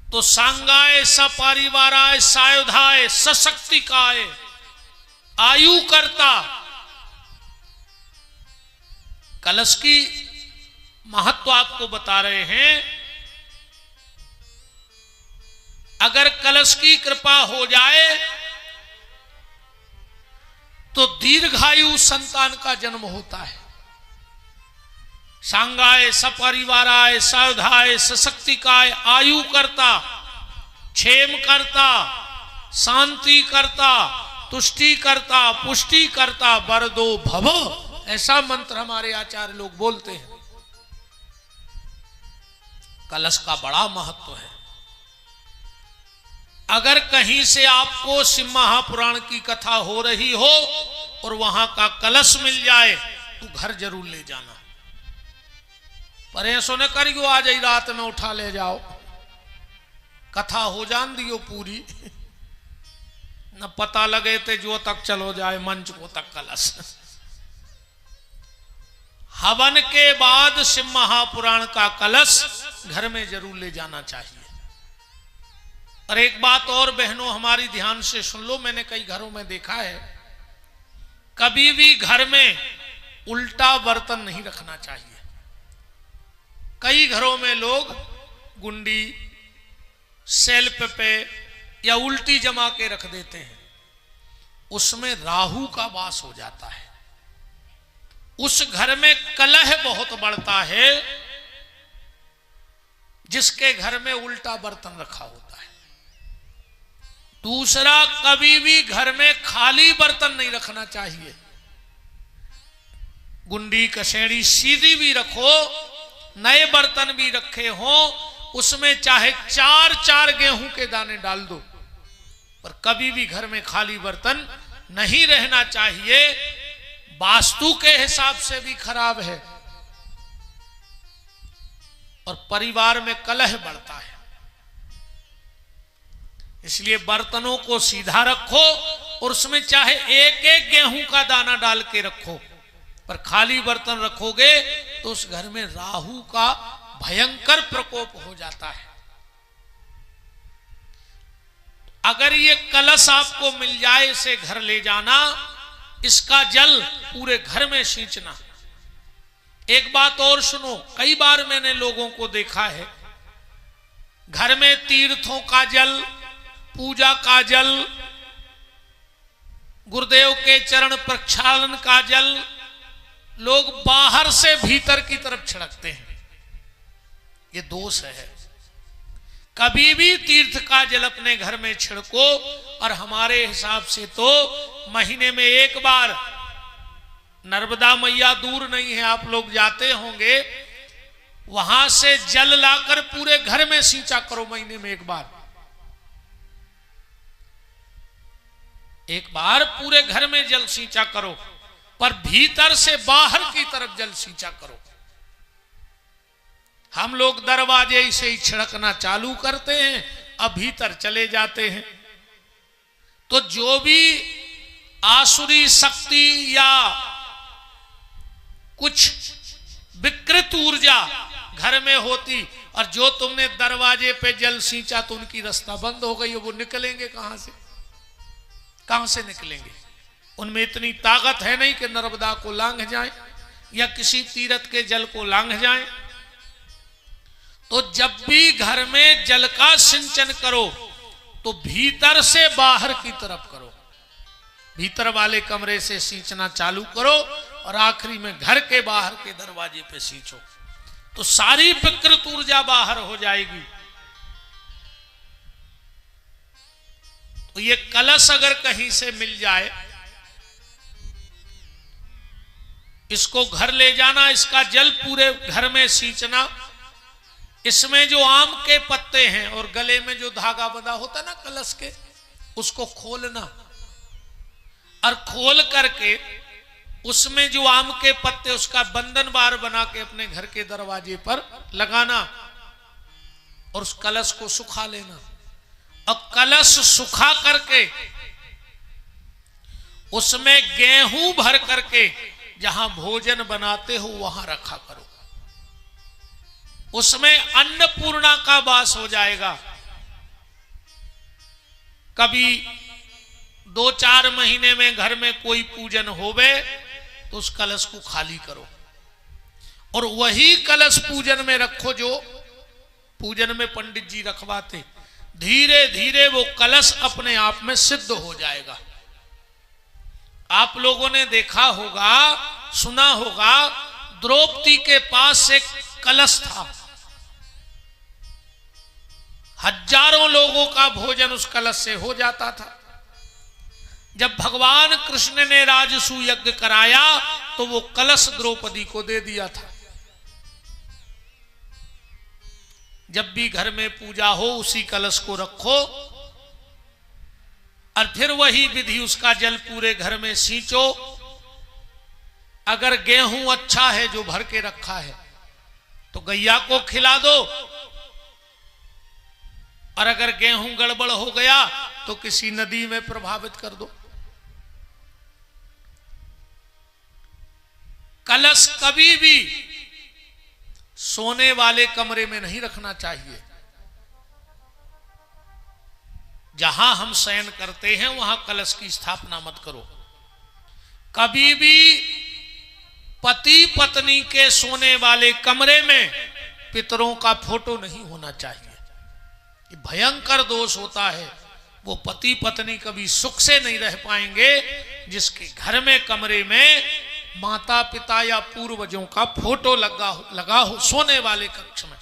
तो सांगाय सपरिवाराय सायुधाय सशक्तिकाय आयु करता। कलश की महत्व आपको बता रहे हैं। अगर कलश की कृपा हो जाए तो दीर्घायु संतान का जन्म होता है। सांगाय सपरिवाराय सायुधाय सशक्तिकाय आयु करता, क्षेम करता, शांति करता, तुष्टि करता, पुष्टि करता, वरदो भव, ऐसा मंत्र हमारे आचार्य लोग बोलते हैं। कलश का बड़ा महत्व है। अगर कहीं से आपको शिव महापुराण की कथा हो रही हो और वहां का कलश मिल जाए तो घर जरूर ले जाना। पर ऐसो न करियो आज ही रात में उठा ले जाओ, कथा हो जान दियो पूरी, न पता लगे ते जो तक चलो जाए मंच को तक कलश। हवन के बाद शिव महापुराण का कलश घर में जरूर ले जाना चाहिए। और एक बात और बहनों हमारी ध्यान से सुन लो, मैंने कई घरों में देखा है, कभी भी घर में उल्टा बर्तन नहीं रखना चाहिए। कई घरों में लोग गुंडी सेल्फ पे या उल्टी जमा के रख देते हैं, उसमें राहु का वास हो जाता है। उस घर में कलह बहुत बढ़ता है जिसके घर में उल्टा बर्तन रखा होता है। दूसरा, कभी भी घर में खाली बर्तन नहीं रखना चाहिए। गुंडी कसेड़ी सीधी भी रखो, नए बर्तन भी रखे हो, उसमें चाहे 4-4 गेहूं के दाने डाल दो, पर कभी भी घर में खाली बर्तन नहीं रहना चाहिए। वास्तु के हिसाब से भी खराब है और परिवार में कलह बढ़ता है। इसलिए बर्तनों को सीधा रखो और उसमें चाहे 1-1 गेहूं का दाना डाल के रखो, पर खाली बर्तन रखोगे तो उस घर में राहु का भयंकर प्रकोप हो जाता है। अगर ये कलश आपको मिल जाए, इसे घर ले जाना, इसका जल पूरे घर में सींचना। एक बात और सुनो, कई बार मैंने लोगों को देखा है घर में तीर्थों का जल, पूजा का जल, गुरुदेव के चरण प्रक्षालन का जल लोग बाहर से भीतर की तरफ छिड़कते हैं। ये दोष है। कभी भी तीर्थ का जल अपने घर में छिड़को, और हमारे हिसाब से तो महीने में एक बार, नर्मदा मैया दूर नहीं है, आप लोग जाते होंगे, वहां से जल लाकर पूरे घर में सींचा करो। महीने में एक बार पूरे घर में जल सींचा करो, पर भीतर से बाहर की तरफ जल सींचा करो। हम लोग दरवाजे से ही छिड़कना चालू करते हैं, अब भीतर चले जाते हैं। तो जो भी आसुरी शक्ति या कुछ विकृत ऊर्जा घर में होती, और जो तुमने दरवाजे पे जल सींचा तो उनकी रास्ता बंद हो गई, वो निकलेंगे कहां से निकलेंगे? उनमें इतनी ताकत है नहीं कि नर्मदा को लांघ जाए या किसी तीर्थ के जल को लांघ जाए। तो जब भी घर में जल का सिंचन करो तो भीतर से बाहर की तरफ करो, भीतर वाले कमरे से सींचना चालू करो और आखिरी में घर के बाहर के दरवाजे पे सींचो, तो सारी विकृत ऊर्जा बाहर हो जाएगी। तो ये कलश अगर कहीं से मिल जाए, इसको घर ले जाना, इसका जल पूरे घर में सींचना। इसमें जो आम के पत्ते हैं और गले में जो धागा बंधा होता है ना कलश के, उसको खोलना, और खोल करके उसमें जो आम के पत्ते, उसका बंधन बार बना के अपने घर के दरवाजे पर लगाना और उस कलश को सुखा लेना। और कलश सुखा करके उसमें गेहूं भर करके जहां भोजन बनाते हो वहां रखा करो। उसमें अन्नपूर्णा का वास हो जाएगा। कभी 2-4 महीने में घर में कोई पूजन होवे तो उस कलश को खाली करो और वही कलश पूजन में रखो जो पूजन में पंडित जी रखवाते। धीरे धीरे वो कलश अपने आप में सिद्ध हो जाएगा। आप लोगों ने देखा होगा, सुना होगा, द्रौपदी के पास एक कलश था। हजारों लोगों का भोजन उस कलश से हो जाता था। जब भगवान कृष्ण ने राजसू यज्ञ कराया तो वो कलश द्रौपदी को दे दिया था। जब भी घर में पूजा हो उसी कलश को रखो और फिर वही विधि, उसका जल पूरे घर में सींचो। अगर गेहूं अच्छा है जो भर के रखा है तो गैया को खिला दो, और अगर गेहूं गड़बड़ हो गया तो किसी नदी में प्रभावित कर दो। कलश कभी भी सोने वाले कमरे में नहीं रखना चाहिए। जहां हम शयन करते हैं वहां कलश की स्थापना मत करो। कभी भी पति पत्नी के सोने वाले कमरे में पितरों का फोटो नहीं होना चाहिए। ये भयंकर दोष होता है। वो पति पत्नी कभी सुख से नहीं रह पाएंगे जिसके घर में कमरे में माता पिता या पूर्वजों का फोटो लगा हो। सोने वाले कक्ष में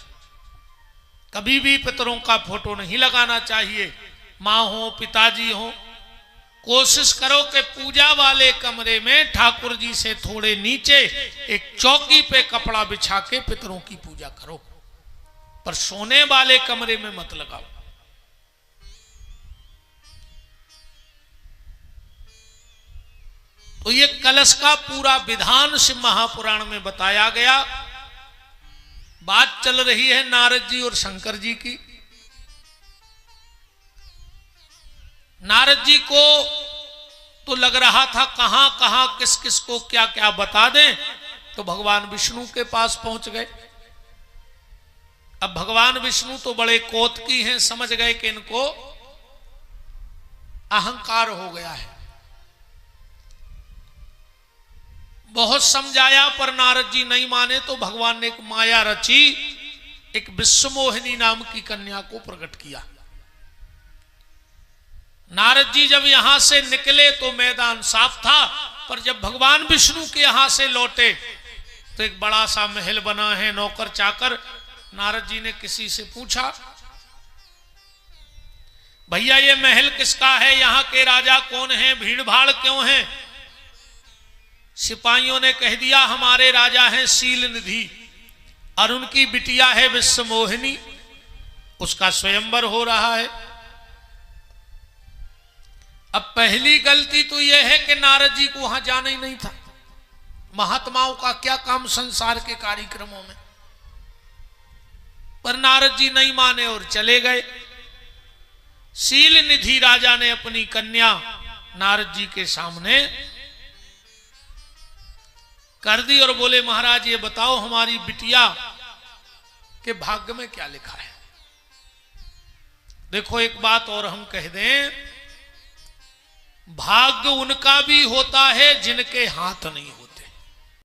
कभी भी पितरों का फोटो नहीं लगाना चाहिए। माँ हो, पिताजी हो, कोशिश करो कि पूजा वाले कमरे में ठाकुर जी से थोड़े नीचे एक चौकी पे कपड़ा बिछा के पितरों की पूजा करो, पर सोने वाले कमरे में मत लगाओ। तो ये कलश का पूरा विधान शिव महापुराण में बताया गया। बात चल रही है नारद जी और शंकर जी की। नारद जी को तो लग रहा था कहां कहां किस किस को क्या क्या बता दें, तो भगवान विष्णु के पास पहुंच गए। अब भगवान विष्णु तो बड़े कौतुकी हैं, समझ गए कि इनको अहंकार हो गया है। बहुत समझाया पर नारद जी नहीं माने, तो भगवान ने एक माया रची, एक विश्वमोहिनी नाम की कन्या को प्रकट किया। नारद जी जब यहां से निकले तो मैदान साफ था, पर जब भगवान विष्णु के यहां से लौटे तो एक बड़ा सा महल बना है, नौकर चाकर। नारद जी ने किसी से पूछा, भैया ये महल किसका है, यहां के राजा कौन है, भीड़ भाड़ क्यों है? सिपाहियों ने कह दिया हमारे राजा हैं शील निधि और उनकी बिटिया है विश्वमोहिनी, उसका स्वयंवर हो रहा है। अब पहली गलती तो यह है कि नारद जी को वहां जाना ही नहीं था। महात्माओं का क्या काम संसार के कार्यक्रमों में। पर नारद जी नहीं माने और चले गए। शील निधि राजा ने अपनी कन्या नारद जी के सामने कर दी और बोले महाराज ये बताओ हमारी बिटिया के भाग्य में क्या लिखा है। देखो एक बात और हम कह दें, भाग्य उनका भी होता है जिनके हाथ नहीं होते।